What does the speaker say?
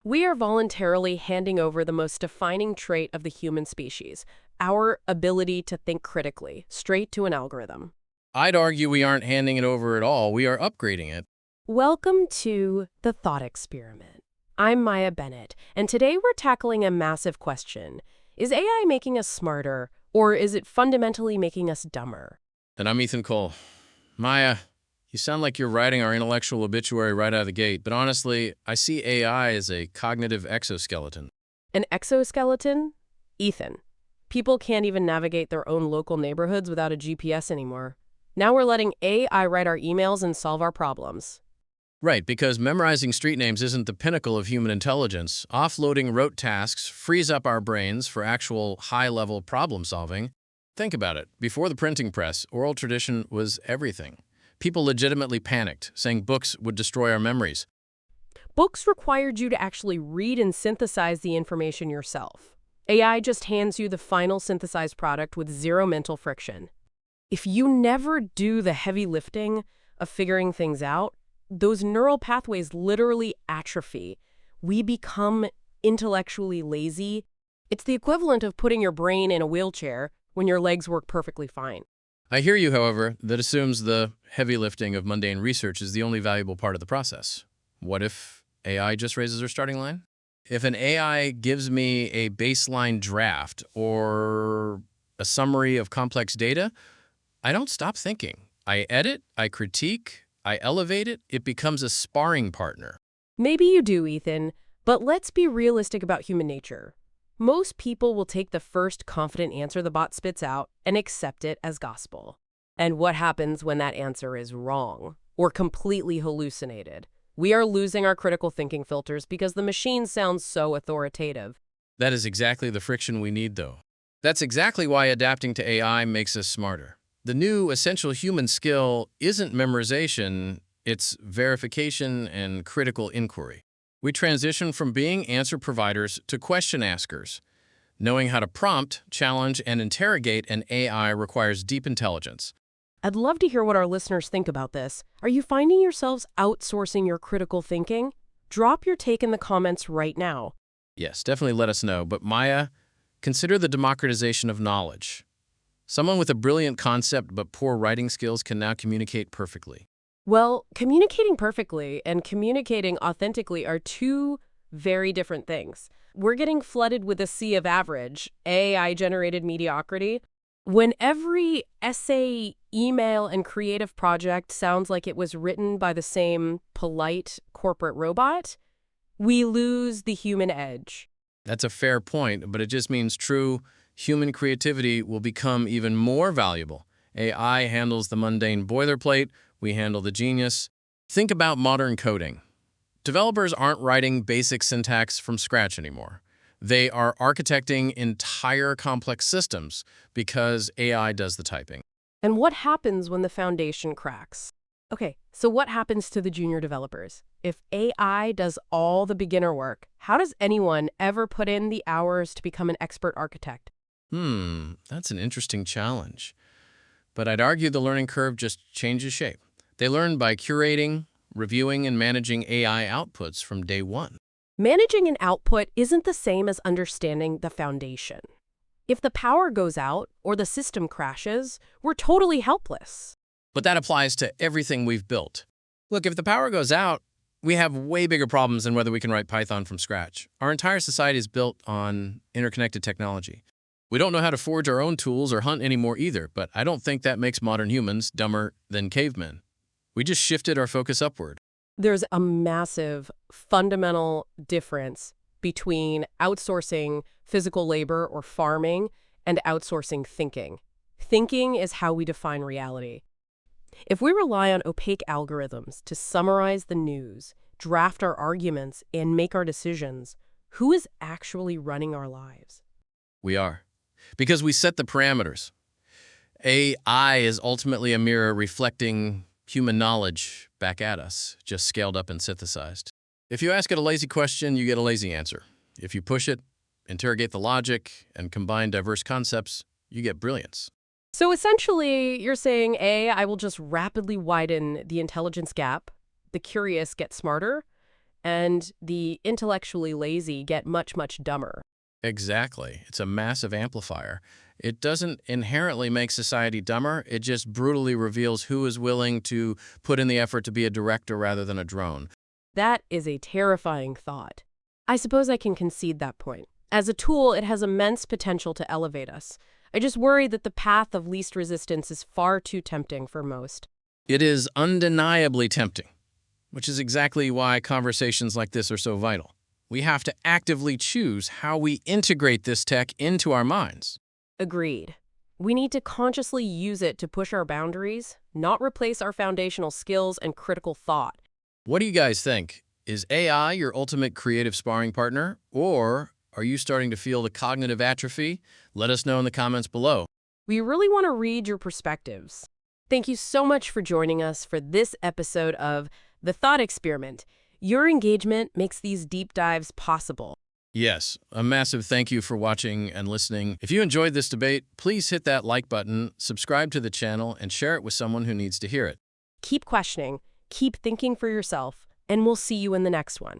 We are voluntarily handing over the most defining trait of the human species, our ability to think critically, straight to an algorithm. I'd argue we aren't handing it over at all. We are upgrading it. Welcome to The Thought Experiment. I'm Maya Bennett, and today we're tackling a massive question. Is AI making us smarter, or is it fundamentally making us dumber? And I'm Ethan Cole. Maya, you sound like you're writing our intellectual obituary right out of the gate, but honestly, I see AI as a cognitive exoskeleton. An exoskeleton? Ethan. People can't even navigate their own local neighborhoods without a GPS anymore. Now we're letting AI write our emails and solve our problems. Right, because memorizing street names isn't the pinnacle of human intelligence. Offloading rote tasks frees up our brains for actual high-level problem solving. Think about it. Before the printing press, oral tradition was everything. People legitimately panicked, saying books would destroy our memories. Books required you to actually read and synthesize the information yourself. AI just hands you the final synthesized product with zero mental friction. If you never do the heavy lifting of figuring things out, those neural pathways literally atrophy. We become intellectually lazy. It's the equivalent of putting your brain in a wheelchair when your legs work perfectly fine. I hear you, however, that assumes the heavy lifting of mundane research is the only valuable part of the process. What if AI just raises our starting line? If an AI gives me a baseline draft or a summary of complex data, I don't stop thinking. I edit, I critique, I elevate it. It becomes a sparring partner. Maybe you do, Ethan, but let's be realistic about human nature. Most people will take the first confident answer the bot spits out and accept it as gospel. And what happens when that answer is wrong or completely hallucinated? We are losing our critical thinking filters because the machine sounds so authoritative. That is exactly the friction we need, though. That's exactly why adapting to AI makes us smarter. The new essential human skill isn't memorization, it's verification and critical inquiry. We transition from being answer providers to question askers. Knowing how to prompt, challenge, and interrogate an AI requires deep intelligence. I'd love to hear what our listeners think about this. Are you finding yourselves outsourcing your critical thinking? Drop your take in the comments right now. Yes, definitely let us know. But Maya, consider the democratization of knowledge. Someone with a brilliant concept but poor writing skills can now communicate perfectly. Well, communicating perfectly and communicating authentically are two very different things. We're getting flooded with a sea of average, AI-generated mediocrity. When every essay, email, and creative project sounds like it was written by the same polite corporate robot, we lose the human edge. That's a fair point, but it just means true human creativity will become even more valuable. AI handles the mundane boilerplate, we handle the genius. Think about modern coding. Developers aren't writing basic syntax from scratch anymore. They are architecting entire complex systems because AI does the typing. And what happens when the foundation cracks? Okay, so what happens to the junior developers? If AI does all the beginner work, how does anyone ever put in the hours to become an expert architect? That's an interesting challenge. But I'd argue the learning curve just changes shape. They learn by curating, reviewing, and managing AI outputs from day one. Managing an output isn't the same as understanding the foundation. If the power goes out or the system crashes, we're totally helpless. But that applies to everything we've built. Look, if the power goes out, we have way bigger problems than whether we can write Python from scratch. Our entire society is built on interconnected technology. We don't know how to forge our own tools or hunt anymore either, but I don't think that makes modern humans dumber than cavemen. We just shifted our focus upward. There's a massive fundamental difference between outsourcing physical labor or farming and outsourcing thinking. Thinking is how we define reality. If we rely on opaque algorithms to summarize the news, draft our arguments, and make our decisions, who is actually running our lives? We are. Because we set the parameters. AI is ultimately a mirror reflecting human knowledge back at us, just scaled up and synthesized. If you ask it a lazy question, you get a lazy answer. If you push it, interrogate the logic, and combine diverse concepts, you get brilliance. So essentially, you're saying, A, I will just rapidly widen the intelligence gap, the curious get smarter, and the intellectually lazy get much, much dumber. Exactly. It's a massive amplifier. It doesn't inherently make society dumber. It just brutally reveals who is willing to put in the effort to be a director rather than a drone. That is a terrifying thought. I suppose I can concede that point. As a tool, it has immense potential to elevate us. I just worry that the path of least resistance is far too tempting for most. It is undeniably tempting, which is exactly why conversations like this are so vital. We have to actively choose how we integrate this tech into our minds. Agreed. We need to consciously use it to push our boundaries, not replace our foundational skills and critical thought. What do you guys think? Is AI your ultimate creative sparring partner, or are you starting to feel the cognitive atrophy? Let us know in the comments below. We really want to read your perspectives. Thank you so much for joining us for this episode of The Thought Experiment. Your engagement makes these deep dives possible. Yes, a massive thank you for watching and listening. If you enjoyed this debate, please hit that like button, subscribe to the channel, and share it with someone who needs to hear it. Keep questioning, keep thinking for yourself, and we'll see you in the next one.